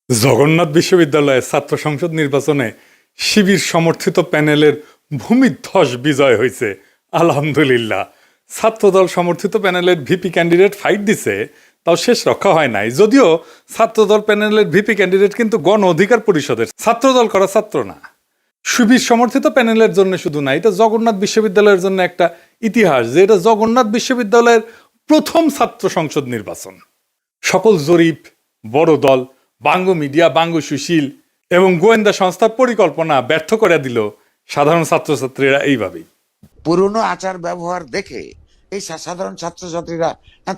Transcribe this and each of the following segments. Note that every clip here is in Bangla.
জগন্নাথ বিশ্ববিদ্যালয়ের ছাত্র সংসদ নির্বাচনে শিবির সমর্থিত প্যানেলের ভূমিধ্বস বিজয় হয়েছে। আলহামদুলিল্লাহ। ছাত্রদল সমর্থিত প্যানেলের ভিপি ক্যান্ডিডেট ফাইট দিছে, তাও শেষ রক্ষা হয় নাই। যদিও ছাত্রদল প্যানেলের ভিপি ক্যান্ডিডেট কিন্তু গণ অধিকার পরিষদের, ছাত্রদল করা ছাত্র না। শিবির সমর্থিত প্যানেলের জন্য শুধু না, এটা জগন্নাথ বিশ্ববিদ্যালয়ের জন্য একটা ইতিহাস যে এটা জগন্নাথ বিশ্ববিদ্যালয়ের প্রথম ছাত্র সংসদ নির্বাচন। সকল জরিপ, বড় দল, বাঙ্গু মিডিয়া, বাঙ্গু সুশীল এবং গোয়েন্দা সংস্থার পরিকল্পনা ব্যর্থ করে দিল সাধারণ ছাত্রছাত্রীরা এইভাবেই। পুরনো আচার ব্যবহার দেখে এই সাধারণ ছাত্রছাত্রীরা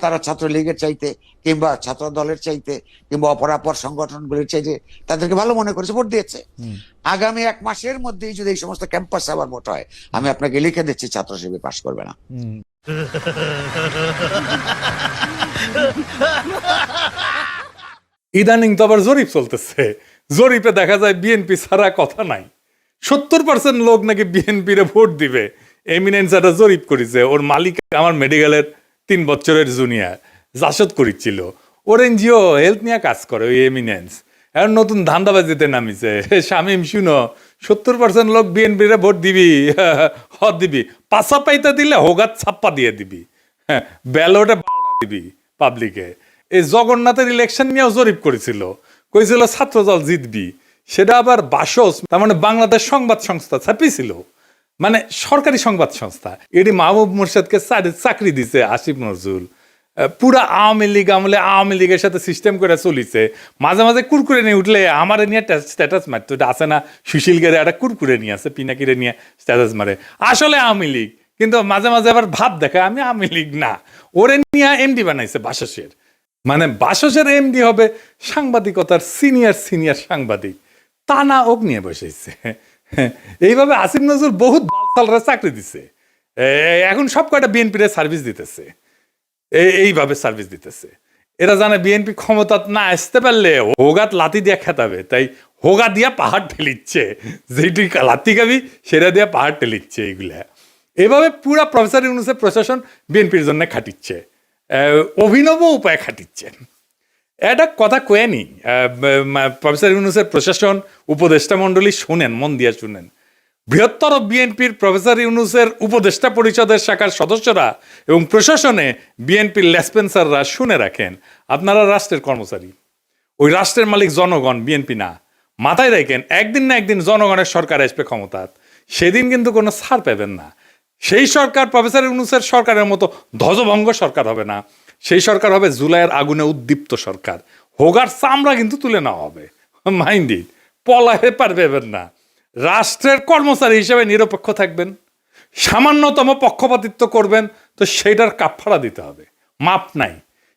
তারা ছাত্রলীগের চাইতে কিংবা ছাত্র দলের চাইতে কিংবা অপরাপর সংগঠনগুলির চাইতে তাদেরকে ভালো মনে করেছে, ভোট দিয়েছে। আগামী 1 মাসের মধ্যেই যদি এই সমস্ত ক্যাম্পাস আবার ভোট হয়, আমি আপনাকে লিখে দিচ্ছি ছাত্র শিবির পাশ করবে না। ইদানিং তো আবার জরিপ চলতেছে। জরিপে দেখা যায় বিএনপি ছাড়া কথা নাই। 70% লোক নাকি বিএনপিরে ভোট দিবে। এমিনেন্স একটা জরিপ করেছে, ওর মালিক আমার মেডিকেলের 3 বছরের জুনিয়র জাসদ করেছিল। ওর এনজিও হেলথ নিয়ে কাজ করে ওই এমিনেন্স। এখন নতুন ধান্দাবাজিতে নামিছে। শামিম শুনো, 70% লোক বিএনপিরে ভোট দিবি, দিবি পাশা পাইতে দিলে হোগাত ছাপ্পা দিয়ে দিবি, ব্যালটে দিবি পাবলিকে। এই জগন্নাথের ইলেকশন নিয়েও জরিপ করেছিল, কইছিল ছাত্রদল জিতবি। সেটা আবার বাসস, তার মানে বাংলাদেশ সংবাদ সংস্থা ছাপিয়েছিল, মানে সরকারি সংবাদ সংস্থা। এটি মাহবুব মোর্শেদকে চাকরি দিছে আসিফ নজরুল। পুরা আওয়ামী লীগ আমলে আওয়ামী লীগের সাথে সিস্টেম করে চলিছে। মাঝে মাঝে কুরকুরে নিয়ে উঠলে আমার নিয়ে স্ট্যাটাস মারতো। এটা আছে না, সুশীল গেরে একটা কুরকুরে নিয়ে আছে, পিনাকিরে নিয়ে স্ট্যাটাস মারে, আসলে আওয়ামী লীগ। কিন্তু মাঝে মাঝে আবার ভাব দেখায় আমি আওয়ামী লীগ না। ওরে নিয়ে এমডি বানাইছে বাসসের। মানে বাসসের এমডি হবে সাংবাদিকতার সিনিয়র সাংবাদিক, তা না ওক নিয়ে বসেছে। এইভাবে আসিফ নজরুল বহুত বালসালরা চাকরি দিছে। এখন সব কয়টা বিএনপির সার্ভিস দিতেছে, এইভাবে সার্ভিস দিতেছে। এরা জানে বিএনপি ক্ষমতা না আসতে পারলে হোগাত লাতি দিয়া খেতাবে, তাই হোগা দিয়া পাহাড় ঠেলিচ্ছে। যেটি লাতি খাবি সেটা দিয়া পাহাড় ঠেলিচ্ছে। এইগুলা এভাবে পুরা প্রফেসর ইউনূসের প্রশাসন বিএনপির জন্য খাটিচ্ছে, অভিনব উপায়ে খাটিচ্ছেন। এটা কথা কয়ে নি, প্রফেসর ইউনূসের প্রশাসন উপদেষ্টা মণ্ডলী শুনেন, মন দিয়ে শুনেন। বৃহত্তর বিএনপির প্রফেসর ইউনূসের উপদেষ্টা পরিষদের শাখার সদস্যরা এবং প্রশাসনে বিএনপির লেসপেন্সাররা শুনে রাখেন, আপনারা রাষ্ট্রের কর্মচারী, ওই রাষ্ট্রের মালিক জনগণ, বিএনপি না। মাথায় রাখেন, একদিন না একদিন জনগণের সরকার আসবে ক্ষমতা, সেদিন কিন্তু কোনো ছাড় পাবেন না। সেই সরকার প্রফেসর ইউনূসের সরকারের মতো ধ্বজভঙ্গ সরকার হবে না, সেই সরকার হবে জুলাইয়ের আগুনে উদ্দীপ্ত সরকার। হোগার চামড়া কিন্তু তুলে নেওয়া হবে, মাইন্ড ইট। পলাহে পারবেন না। রাষ্ট্রের কর্মচারী হিসেবে নিরপেক্ষ থাকবেন, সামান্যতম পক্ষপাতিত্ব করবেন তো সেইটার কাফফারা দিতে হবে, মাপ নাই।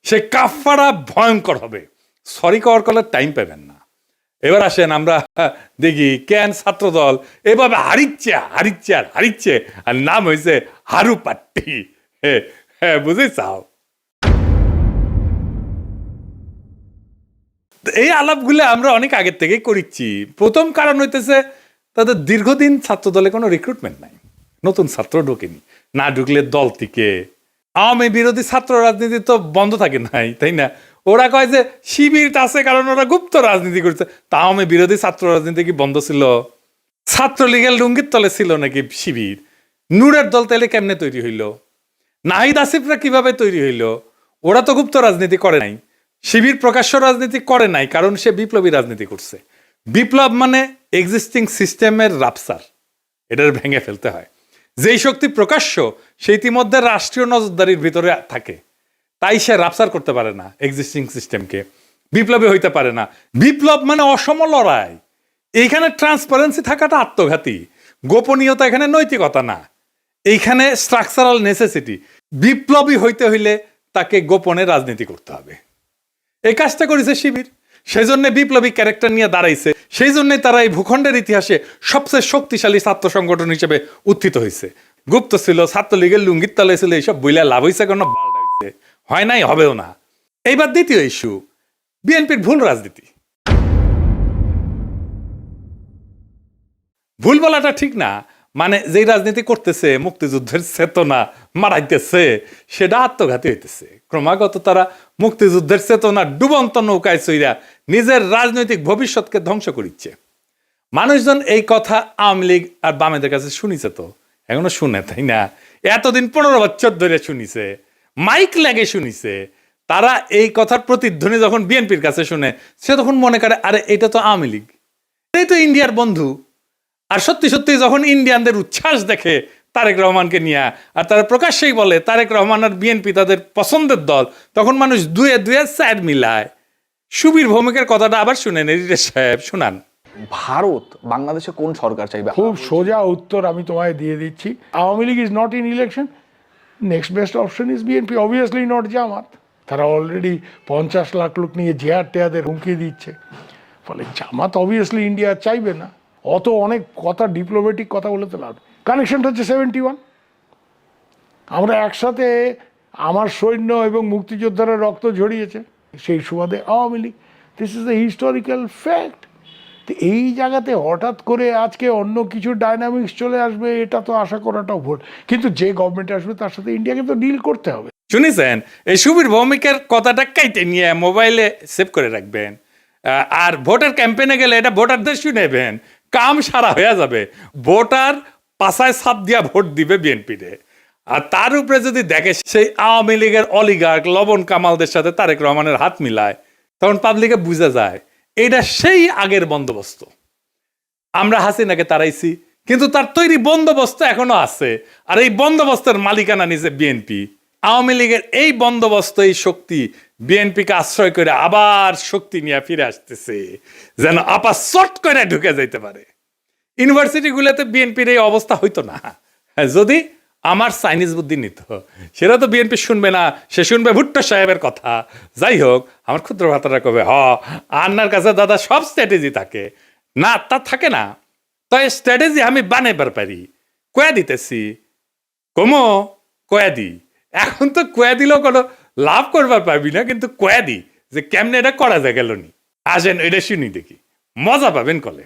সেই কাফফারা ভয়ঙ্কর হবে, সরি কওয়ার কলের টাইম পাবেন না। এবার আসেন আমরা দেখি কেন ছাত্রদল এভাবে হারিচ্ছে, আর নাম হয়েছে হারু পাট্টি। হ্যাঁ বুঝে চাও। এই আলাপগুলো আমরা অনেক আগের থেকেই করিচ্ছি। প্রথম কারণ হইতেছে তাদের দীর্ঘদিন ছাত্রদলে কোনো রিক্রুটমেন্ট নাই, নতুন ছাত্র ঢোকেনি। না ঢুকলে দল থেকে আওয়ামী বিরোধী ছাত্র রাজনীতি তো বন্ধ থাকে নাই, তাই না? ওরা কয় যে শিবির আছে কারণ ওরা গুপ্ত রাজনীতি করছে। তা আওয়ামী বিরোধী ছাত্র রাজনীতি কি বন্ধ ছিল? ছাত্রলীগের লুঙ্গির তলে ছিল নাকি শিবির? নূরের দল তাইলে কেমনে তৈরি হইল? নাহিদ আসিফরা কিভাবে তৈরি হইল? ওরা তো গুপ্ত রাজনীতি করে নাই। শিবির প্রকাশ্য রাজনীতি করে নাই, কারণ সে বিপ্লবী রাজনীতি করছে। বিপ্লব মানে এক্সিস্টিং সিস্টেমের রাপসার, এটার ভেঙে ফেলতে হয়। যেই শক্তি প্রকাশ্য সে ইতিমধ্যে রাষ্ট্রীয় নজরদারির ভিতরে থাকে, তাই সে রাপসার করতে পারে না এক্সিস্টিং সিস্টেমকে, বিপ্লবী হইতে পারে না। বিপ্লব মানে অসম লড়াই। এইখানে ট্রান্সপারেন্সি থাকাটা আত্মঘাতী, গোপনীয়তা এখানে নৈতিকতা না, এইখানে স্ট্রাকচারাল নেসেসিটি। বিপ্লবী হইতে হইলে তাকে গোপনে রাজনীতি করতে হবে। এই কাজটা করেছে শিবির, সেই জন্য বিপ্লবী ক্যারেক্টার নিয়ে দাঁড়াইছে। সেই জন্যই তারা এই ভূখণ্ডের ইতিহাসে সবচেয়ে শক্তিশালী ছাত্র সংগঠন হিসেবে উত্থিত হয়েছে। গুপ্ত ছিল, ছাত্রলীগের লুঙ্গির তলে ছিল, এইসব বইলা লাভ হয়েছে কেন? হয় নাই, হবেও না। এইবার দ্বিতীয় ইস্যু, বিএনপির ভুল রাজনীতি। ভুল বলাটা ঠিক না, মানে যেই রাজনীতি করতেছে মুক্তিযুদ্ধের চেতনা মারাইতেছে সেটা আত্মঘাতী হইতেছে। ক্রমাগত তারা মুক্তিযুদ্ধের চেতনা ডুবন্ত নৌকায় চইরা নিজের রাজনৈতিক ভবিষ্যৎকে ধ্বংস করিচ্ছে। মানুষজন এই কথা আওয়ামী লীগ আর বামেদের কাছে শুনিছে, তো এখনো শুনে, তাই না? এতদিন 15 বছর ধরে শুনিছে, মাইক লাগে শুনিছে। তারা এই কথার প্রতিধ্বনি যখন বিএনপির কাছে শুনে, সে তখন মনে করে আরে এটা তো আওয়ামী লীগ, এটাই তো ইন্ডিয়ার বন্ধু। আর সত্যি সত্যি যখন ইন্ডিয়ানদের উচ্ছ্বাস দেখে তারেক রহমানকে নিয়ে, আর তারা প্রকাশ্যেই বলে তারেক রহমান আর বিএনপি তাদের পছন্দের দল, তখন মানুষ দুয়ে দুয়ে স্যার মিলায়। সুবীর ভৌমিকের কথাটা আবার শুনেন, এডিটর সাহেব শুনান। ভারত বাংলাদেশে কোন সরকার চাইবে? খুব সোজা উত্তর আমি তোমায় দিয়ে দিচ্ছি। Awami League is not in election, next best option is BNP, obviously not Jamaat. তারা অলরেডি 50 লাখ লোক নিয়ে জেহার টেয়াদের হুমকি দিচ্ছে। ফলে জামাত অবভিয়াসলি ইন্ডিয়া চাইবে না। অত অনেক কথা, ডিপ্লোম্যাটিক কথা বলে তো লাভ। কানেকশনটা হচ্ছে 71। আমরা একসাথে, আমার সৈন্য এবং মুক্তিযোদ্ধারা রক্ত ঝরিয়েছে, সেই সুবাদে Awami League. This is the historical fact. তো এই জায়গাতে হঠাৎ করে আজকে অন্য কিছু ডাইনামিক্স চলে আসবে, এটা তো আশা করাটাও ভুল। কিন্তু যে গভর্নমেন্ট আসবে তার সাথে ইন্ডিয়াকে তো ডিল করতে হবে। শুনেছেন? এই সুবীর ভৌমিকের কথাটা কাইতে নিয়ে মোবাইলে সেভ করে রাখবেন, আর ভোটার ক্যাম্পেইনে গেলে এটা ভোটারদের শুনেবেন, কাম সারা হয়ে যাবে। ভোটার পাশায় ছাপ দিয়া ভোট দিবে বিএনপিতে। আর তার উপরে যদি দেখে সেই আওয়ামী লীগের অলিগার্ক লবণ কামালদের সাথে তারেক রহমানের হাত মিলায়, তখন পাবলিকে বুঝা যায় এটা সেই আগের বন্দোবস্ত। আমরা হাসিনাকে তাড়াইছি, কিন্তু তার তৈরি বন্দোবস্ত এখনো আছে, আর এই বন্দোবস্তের মালিকানা নিছে বিএনপি। আওয়ামী লীগের এই বন্দোবস্ত, এই শক্তি বিএনপিকে আশ্রয় করে আবার শক্তি নিয়ে ফিরে আসতেছে, যেন আপা চট করে ঢুকে যাইতে পারে। ইউনিভার্সিটিগুলোতে বিএনপির এই অবস্থা হইতো না যদি আমার চাইনিজ বুদ্ধি নিত। সেটা তো বিএনপি শুনবে না, সে শুনবে ভুট্টো সাহেবের কথা। যাই হোক, আমার ক্ষুদ্র ভাতারা কবে আন্নার কাছে দাদা সব স্ট্র্যাটেজি থাকে না, তা থাকে না। তো এই স্ট্র্যাটেজি আমি বানাইবার পারি, কয়া দিতেছি, কমো কয়া দি। এখন তো কয়া দিলেও কোনো লাভ করবার পাবি না, কিন্তু কয়া দি যে কেমনে এটা করা যায় গেল নি। আসেন এটা শুনি দেখি, মজা পাবেন কলে।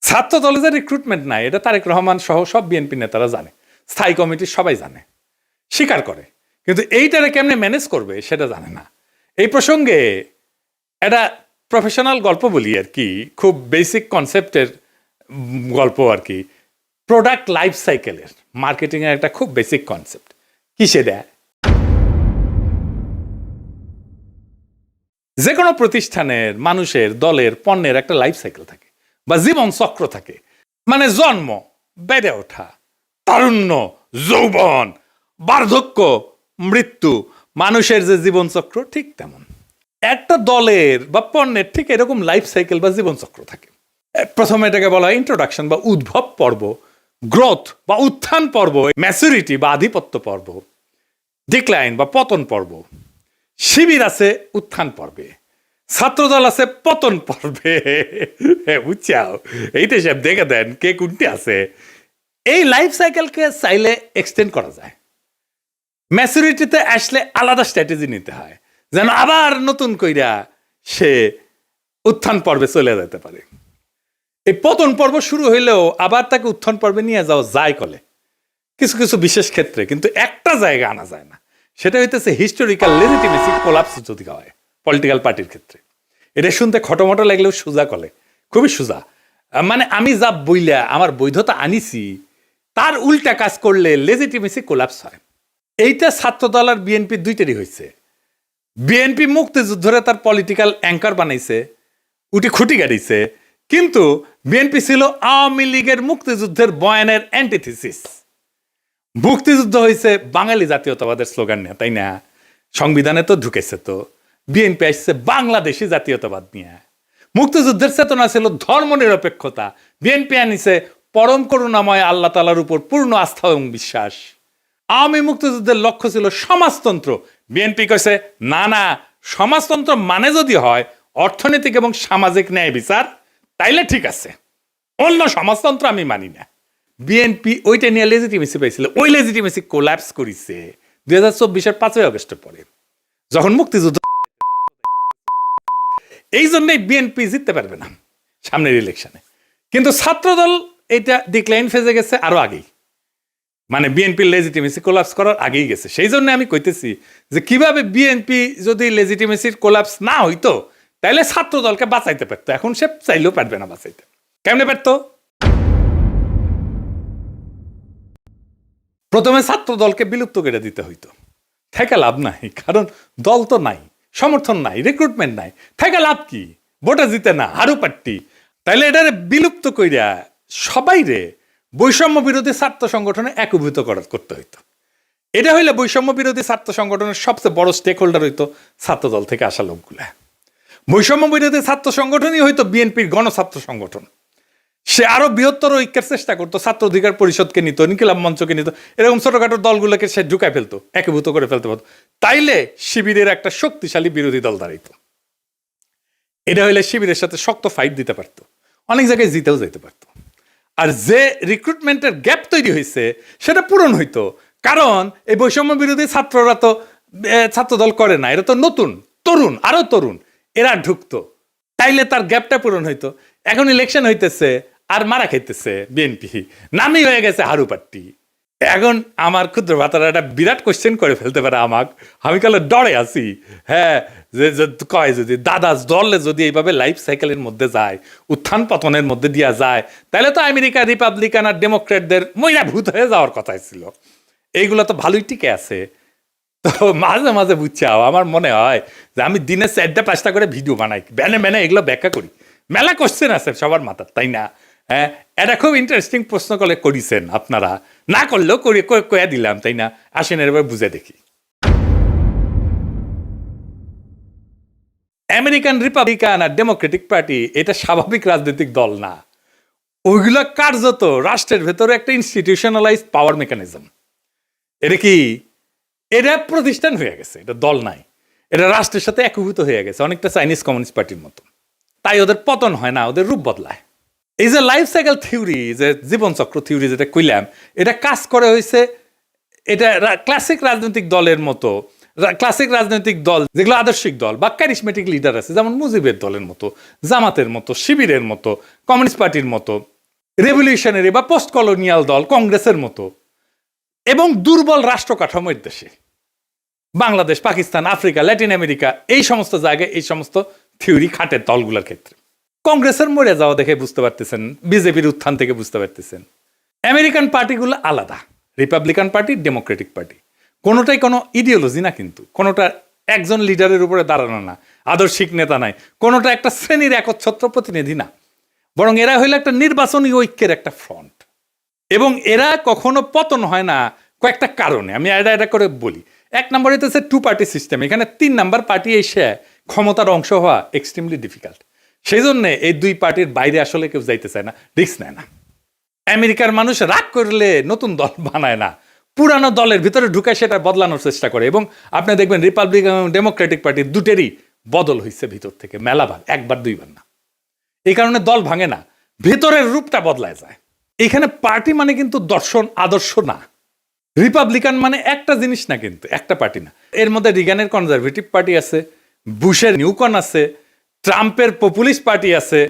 ছাত্র দলে যে রিক্রুটমেন্ট নাই, এটা তারেক রহমান সহ সব বিএনপি নেতারা জানে, স্থায়ী কমিটির সবাই জানে, স্বীকার করে। কিন্তু এইটারে কেমনে ম্যানেজ করবে সেটা জানে না। এই প্রসঙ্গে একটা প্রফেশনাল গল্প বলি আর কি, খুব বেসিক কনসেপ্টের গল্প আর কি। প্রোডাক্ট লাইফ সাইকেলের মার্কেটিংয়ের একটা খুব বেসিক কনসেপ্ট। কি সেটা? যে কোনো প্রতিষ্ঠানের, মানুষের, দলের, পণ্যের একটা লাইফ সাইকেল থাকে বা জীবন চক্র থাকে। মানে জন্ম, বেড়ে ওঠা, তারুণ্য, যৌবন, বার্ধক্য, মৃত্যু, মানুষের যে জীবন চক্র ঠিক তেমন একটা দলের বা পণ্যের ঠিক এরকম লাইফ সাইকেল বা জীবন চক্র থাকে। প্রথমে এটাকে বলা হয় ইন্ট্রোডাকশন বা উদ্ভব পর্ব, গ্রোথ বা উত্থান পর্ব, ম্যাচুরিটি বা আধিপত্য পর্ব, ডিক্লাইন বা পতন পর্ব। শিবির আছে উত্থান পর্বে, ছাত্রদল আছে পতন পর্বে। বুঝছাও? এইটা সব দেখে দেন কে কোনটি আছে। এই লাইফ সাইকেলকে চাইলে এক্সটেন্ড করা যায়। ম্যাচুরিটিতে আসলে আলাদা স্ট্র্যাটেজি নিতে হয়, যেন আবার নতুন কইরা সে উত্থান পর্বে চলে যেতে পারে। এই পতন পর্ব শুরু হইলেও আবার তাকে উত্থান পর্বে নিয়ে যাওয়া যায় কলে কিছু কিছু বিশেষ ক্ষেত্রে, কিন্তু একটা জায়গা আনা যায় না। সেটা হইতেছে হিস্টোরিক্যাল লেজিটিমেসি কোলাপস যদি হয় পলিটিক্যাল পার্টির ক্ষেত্রে। এটা শুনতে খটোমটো লাগলেও সোজা কলে, খুবই সোজা। মানে আমি যা বইলা আমার বৈধতা আনিছি তার উল্টা কাজ করলে লেজিটিমেসি কোলাপস হয়। এইটা ছাত্রদল আর বিএনপি দুইটারই হয়েছে। বিএনপি মুক্তিযুদ্ধরে তার পলিটিক্যাল অ্যাঙ্কার বানাইছে, উঠি খুঁটি গাড়িছে, কিন্তু বিএনপি ছিল আওয়ামী লীগের মুক্তিযুদ্ধের বয়ানের অ্যান্টিথিসিস। মুক্তিযুদ্ধ হয়েছে বাঙালি জাতীয়তাবাদের স্লোগান নিয়ে, তাই না? সংবিধানে তো ঢুকেছে। তো বিএনপি আসছে বাংলাদেশি জাতীয়তাবাদ নিয়ে। মুক্তিযুদ্ধের চেতনা ছিল ধর্ম নিরপেক্ষতা, বিএনপি আনিছে পরম করুণাময় আল্লাহ তাআলার উপর পূর্ণ আস্থা এবং বিশ্বাস। আওয়ামী মুক্তিযুদ্ধের লক্ষ্য ছিল সমাজতন্ত্র, বিএনপি কইছে না না, সমাজতন্ত্র মানে যদি হয় অর্থনৈতিক এবং সামাজিক ন্যায় বিচার, তাইলে ঠিক আছে, অন্য সমাজতন্ত্র আমি মানি না। বিএনপি ওইটা নিয়ে লেজিটিমেসি পাইছিল, ওই লেজিটিমেসি কোল্যাপস করেছে 2024-এর 5ই আগস্টের পরে, যখন মুক্তিযুদ্ধ। এই জন্যই বিএনপি জিততে পারবে না, সামনের ইলেকশনে। কিন্তু ছাত্রদল এটা ডিক্লাইন ফেজে গেছে আরো আগেই, মানে বিএনপির লেজিটিমেসি কোলাপস করার আগেই গেছে। সেই জন্য আমি কইতেছি যে কিভাবে বিএনপি যদি লেজিটিমেসির কোলাপস না হইতো তাহলে ছাত্রদলকে বাঁচাইতে পারতো, এখন সে চাইলেও পারবে না বাঁচাইতে। কেমনে পারতো? প্রথমে ছাত্র দলকে বিলুপ্ত করে দিতে হইতো, থেকে লাভ নাই, কারণ দল তো নাই, সমর্থন নাই, রিক্রুটমেন্ট নাই, থেকে লাভ কি? ভোটে জিতে না, হারু পাট্টি। তাইলে এটারে বিলুপ্ত কইরা সবাই রে বৈষম্য বিরোধী ছাত্র সংগঠনে একীভূত করতে হইতো। এটা হইলে বৈষম্য বিরোধী ছাত্র সংগঠনের সবচেয়ে বড় স্টেক হোল্ডার হইতো ছাত্র দল থেকে আসা লোকগুলা। বৈষম্য বিরোধী ছাত্র সংগঠনই হইতো বিএনপির গণছাত্র সংগঠন। সে আরো বৃহত্তর ঐক্যের চেষ্টা করতো, ছাত্র অধিকার পরিষদকে নিত, ইনকিলাব মঞ্চকে নিত, এরকম ছোটখাটো দলগুলোকে সে ঢুকায় ফেলতো, একীভূত করে ফেলতে পারতো। তাইলে শিবিরের একটা শক্তিশালী বিরোধী দল দাঁড়াইতো। এটা হইলে শিবিরের সাথে শক্ত ফাইট দিতে পারতো, অনেক জায়গায় জিতেও যেতে পারতো। আর যে রিক্রুটমেন্টের গ্যাপ তৈরি হয়েছে সেটা পূরণ হইতো, কারণ এই বৈষম্য বিরোধী ছাত্ররা তো ছাত্রদল করে না, এরা তো নতুন তরুণ, আরো তরুণ, এরা ঢুকতো, তাইলে তার গ্যাপটা পূরণ হইতো। এখন ইলেকশন হইতেছে আর মারা খাইতেছে বিএনপি, নামই হয়ে গেছে হারু পাট্টি। এখন আমার ক্ষুদ্র ভাতারা একটা বিরাট কোশ্চেন করে ফেলতে পারে আমাকে, আমি কালে ডরে আছি। হ্যাঁ, যে কয় যদি দাদা দলে যদি এইভাবে লাইফ সাইকেলের মধ্যে যায়, উত্থান পতনের মধ্যে দিয়া যায়, তাহলে তো আমেরিকা রিপাবলিকান আর ডেমোক্রেটদের মইরা ভূত হয়ে যাওয়ার কথাই ছিল। এইগুলো তো ভালোই টিকে আছে। তো মাঝে মাঝে বুঝছাও আমার মনে হয় যে আমি দিনে 4-5টা করে ভিডিও বানাই, ব্যানে এগুলো ব্যাখ্যা করি। মেলা কোশ্চেন আছে সবার মাথার, তাই না? হ্যাঁ, এটা খুব ইন্টারেস্টিং প্রশ্ন করে করেছেন আপনারা, না করলেও কয়ে দিলাম, তাই না? আসেন এবার বুঝে দেখি। আমেরিকান রিপাবলিকান আর ডেমোক্রেটিক পার্টি এটা স্বাভাবিক রাজনৈতিক দল না, ওইগুলো কার্যত রাষ্ট্রের ভেতরে একটা ইনস্টিটিউশনালাইজড পাওয়ার মেকানিজম। এটা কি? এটা প্রতিষ্ঠান হয়ে গেছে, এটা দল নাই, এটা রাষ্ট্রের সাথে একীভূত হয়ে গেছে, অনেকটা চাইনিজ কমিউনিস্ট পার্টির মতো। তাই ওদের পতন হয় না, ওদের রূপ বদলায়। এই যে লাইফ সাইকেল থিওরি, যে জীবনচক্র থিওরি যেটা কইলাম, এটা কাজ করে হয়েছে, এটা ক্লাসিক রাজনৈতিক দলের মতো, ক্লাসিক রাজনৈতিক দল যেগুলো আদর্শিক দল বা ক্যারিসমেটিক লিডার আছে, যেমন মুজিবের দলের মতো, জামাতের মতো, শিবিরের মতো, কমিউনিস্ট পার্টির মতো, রেভলিউশনারি বা পোস্ট কলোনিয়াল দল কংগ্রেসের মতো, এবং দুর্বল রাষ্ট্র কাঠামোর দেশে Bangladesh, Pakistan, Africa, Latin America, এই সমস্ত জায়গায় এই সমস্ত থিওরি খাটের দলগুলোর ক্ষেত্রে। কংগ্রেসের মরে যাওয়া দেখে বুঝতে পারতেছেন, বিজেপির উত্থান থেকে বুঝতে পারতেছেন। আমেরিকান পার্টিগুলো আলাদা, রিপাবলিকান পার্টি, ডেমোক্রেটিক পার্টি, কোনোটাই কোনো ইডিওলজি না, কিন্তু কোনোটা একজন লিডারের উপরে দাঁড়ানো না, আদর্শিক নেতা নাই, কোনোটা একটা শ্রেণীর একচ্ছত্র প্রতিনিধি না, বরং এরা হইলো একটা নির্বাচনী ঐক্যের একটা ফ্রন্ট। এবং এরা কখনো পতন হয় না কয়েকটা কারণে, আমি এটা করে বলি। 1 নম্বর হইতেছে 2 পার্টি সিস্টেম, এখানে 3 নাম্বার পার্টি এসে ক্ষমতার অংশ হওয়া এক্সট্রিমলি ডিফিকাল্ট। সেই জন্য এই 2 পার্টির বাইরে আসলে কেউ যাইতে চায় না, রিস্ক নেয় না। আমেরিকার মানুষ রাগ করলে নতুন দল বানায় না, পুরানো দলের ভিতরে ঢুকে সেটা বদলানোর চেষ্টা করে। এবং আপনি দেখবেন রিপাবলিকান এবং ডেমোক্রেটিক পার্টির দুটেরই বদল হয়েছে ভিতর থেকে মেলাবার, 1-2 বার না। এই কারণে দল ভাঙে না, ভেতরের রূপটা বদলায় যায়। এখানে পার্টি মানে কিন্তু দর্শন আদর্শ না, রিপাবলিকান মানে একটা জিনিস না, কিন্তু একটা পার্টি না। এর মধ্যে রিগানের কনজারভেটিভ পার্টি আছে, বুশের নিউকন আছে, ট্রাম্পের পপুলিস্ট পার্টি আছে,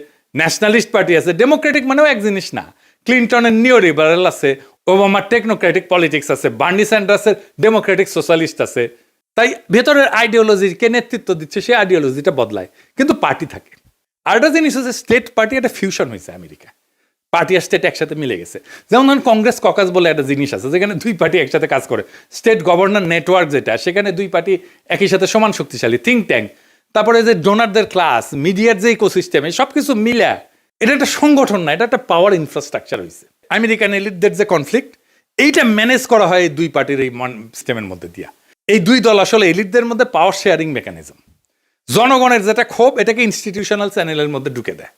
ন্যাশনালিস্ট পার্টি আছে। ডেমোক্রেটিক মানেও এক জিনিস না, ক্লিন্টনের নিও লিবারেল আছে, ওবামার টেকনোক্রেটিক পলিটিক্স আছে, বার্নি স্যান্ডার্সের ডেমোক্রেটিক সোশ্যালিস্ট আছে। তাই ভেতরের আইডিওলজিকে নেতৃত্ব দিচ্ছে, সেই আইডিওলজিটা বদলায়, কিন্তু পার্টি থাকে। আর একটা জিনিস হচ্ছে স্টেট পার্টি, একটা ফিউশন হয়েছে আমেরিকা, পার্টি আর স্টেট একসাথে মিলে গেছে। যেমন ধরুন কংগ্রেস ককাস বলে একটা জিনিস আছে, যেখানে 2 পার্টি একসাথে কাজ করে। স্টেট গভর্নর নেটওয়ার্ক যেটা, সেখানে 2 পার্টি একই সাথে সমান শক্তিশালী, থিঙ্ক ট্যাঙ্ক, তারপরে যে ডোনারদের ক্লাস, মিডিয়ার যে ইকোসিস্টেম, এই সব কিছু মিলে এটা একটা সংগঠন না, এটা একটা পাওয়ার ইনফ্রাস্ট্রাকচার হয়েছে। আমেরিকান এলিটদের যে কনফ্লিক্ট, এইটা ম্যানেজ করা হয় এই 2 পার্টির এই সিস্টেমের মধ্যে দিয়া। এই 2 দল আসলে এলিটদের মধ্যে পাওয়ার শেয়ারিং মেকানিজম, জনগণের যেটা ক্ষোভ এটাকে ইনস্টিটিউশনাল চ্যানেলের মধ্যে ঢুকে দেয়।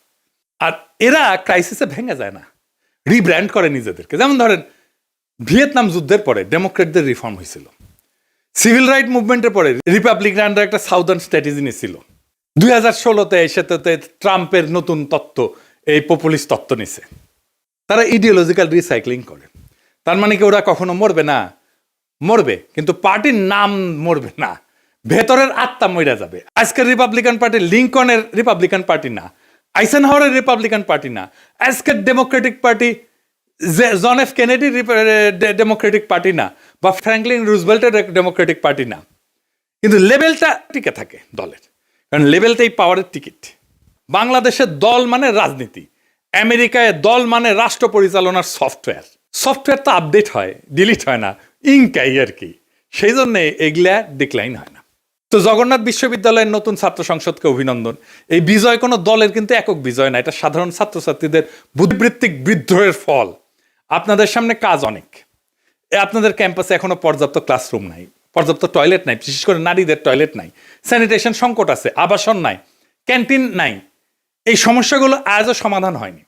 আর এরা ক্রাইসিসে ভেঙে যায় না, রিব্র্যান্ড করে নিজেদেরকে। যেমন ধরেন ভিয়েতনাম যুদ্ধের পরে ডেমোক্রেটদের রিফর্ম হয়েছিল, সিভিল রাইট মুভমেন্টের পরে রিপাবলিকানরা একটা সাউদার্ন স্ট্র্যাটেজি নিয়েছিল, 2016-তে সেটাতে ট্রাম্পের নতুন তত্ত্ব, এই পপুলিস্ট তত্ত্ব নিছে। তারা ইডিওলজিক্যাল রিসাইক্লিং করে। তার মানে কি ওরা কখনো মরবে না? মরবে, কিন্তু পার্টির নাম মরবে না, ভেতরের আত্মা মরে যাবে। আজকের রিপাবলিকান পার্টি লিঙ্কনের রিপাবলিকান পার্টি না, আইসেনহাওয়ারের রিপাবলিকান পার্টি না, আজকের Democratic Party John F Kennedy Democratic Party না, বা ফ্র্যাঙ্কলিন রুজভেল্টের ডেমোক্রেটিক পার্টি না, কিন্তু লেভেলটা টিকে থাকে দলের, কারণ লেভেলটাই পাওয়ারের টিকিট। বাংলাদেশের দল মানে রাজনীতি, আমেরিকায় দল মানে রাষ্ট্র পরিচালনার সফটওয়্যার। সফটওয়্যার তো আপডেট হয়, ডিলিট হয় না, ইনকাই আর কি, সেই জন্যে এগুলা ডিক্লাইন হয় না। তো জগন্নাথ বিশ্ববিদ্যালয়ের নতুন ছাত্র সংসদকে অভিনন্দন। এই বিজয় কোনো দলের কিন্তু একক বিজয় না, এটা সাধারণ ছাত্রছাত্রীদের বুদ্ধিবৃত্তিক বিদ্রোহের ফল। আপনাদের সামনে কাজ অনেক। আপনাদের ক্যাম্পাসে এখনো পর্যাপ্ত ক্লাসরুম নাই, পর্যাপ্ত টয়লেট নাই, বিশেষ করে নারীদের টয়লেট নাই, স্যানিটেশন সংকট আছে, আবাসন নাই, ক্যান্টিন নাই। এই সমস্যাগুলো আজও সমাধান হয়নি,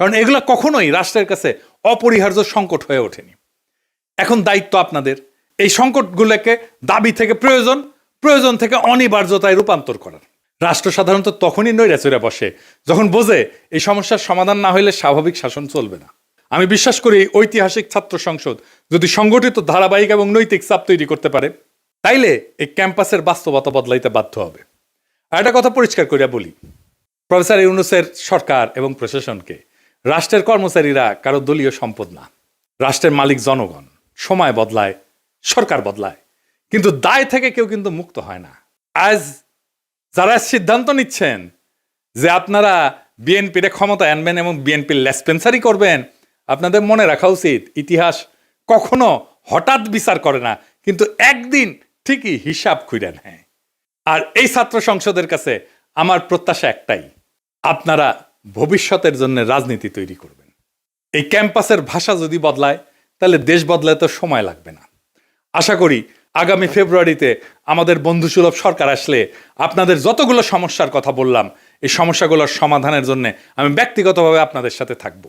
কারণ এগুলো কখনোই রাষ্ট্রের কাছে অপরিহার্য সংকট হয়ে ওঠেনি। এখন দায়িত্ব আপনাদের এই সংকটগুলোকে দাবি থেকে প্রয়োজন, প্রয়োজন থেকে অনিবার্যতায় রূপান্তর করার। রাষ্ট্র সাধারণত তখনই নৈরাচরে বসে যখন বোঝে এই সমস্যার সমাধান না হলে স্বাভাবিক শাসন চলবে না। আমি বিশ্বাস করি ঐতিহাসিক ছাত্র সংসদ যদি সংগঠিত, ধারাবাহিক এবং নৈতিক চাপ তৈরি করতে পারে, তাইলে এই ক্যাম্পাসের বাস্তবতা বদলাইতে বাধ্য হবে। আর একটা কথা পরিষ্কার করিয়া বলি, প্রফেসর ইউনূসের সরকার এবং প্রশাসনকে রাষ্ট্রের কর্মচারীরা কারো দলীয় সম্পদ না। রাষ্ট্রের মালিক জনগণ। সময় বদলায়, সরকার বদলায়, কিন্তু দায় থেকে কেউ কিন্তু মুক্ত হয় না। আজ যারা সিদ্ধান্ত নিচ্ছেন যে আপনারা বিএনপির ক্ষমতায় আনবেন এবং বিএনপির লেসপেন্সারি করবেন, আপনাদের মনে রাখা উচিত ইতিহাস কখনো হঠাৎ বিচার করে না, কিন্তু একদিন ঠিকই হিসাব খুঁড়ে নেয়। আর এই ছাত্র সংসদের কাছে আমার প্রত্যাশা একটাই, আপনারা ভবিষ্যতের জন্য রাজনীতি তৈরি করবেন। এই ক্যাম্পাসের ভাষা যদি বদলায়, তাহলে দেশ বদলাতে তো সময় লাগবে না। আশা করি আগামী ফেব্রুয়ারিতে আমাদের বন্ধুসুলভ সরকার আসলে আপনাদের যতগুলো সমস্যার কথা বললাম, এই সমস্যাগুলোর সমাধানের জন্য আমি ব্যক্তিগতভাবে আপনাদের সাথে থাকব।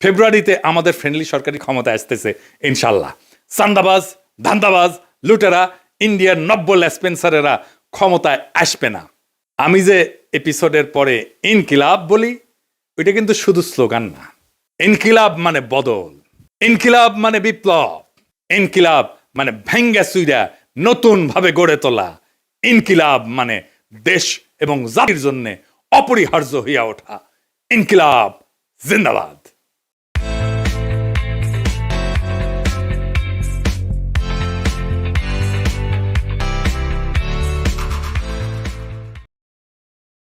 ফেব্রুয়ারিতে আমাদের ফ্রেন্ডলি সরকারি ক্ষমতায় আসতেছে ইনশাল্লাহ। চান্দাবাজ, ধান্দাবাজ, লুটেরা, ইন্ডিয়ার নব্য লেসপেন্সারেরা ক্ষমতায় আসবে না। আমি যে এপিসোডের পরে ইনকিলাব বলি, ওইটা কিন্তু শুধু স্লোগান না। ইনকিলাব মানে বদল, ইনকিলাব মানে বিপ্লব, ইনকিলাব মানে ভেঙ্গা চুইরা নতুন ভাবে গড়ে তোলা, ইনকিলাব মানে দেশ এবং জাতির জন্য অপরিহার্য হইয়া ওঠা। ইনকিলাব জিন্দাবাদ।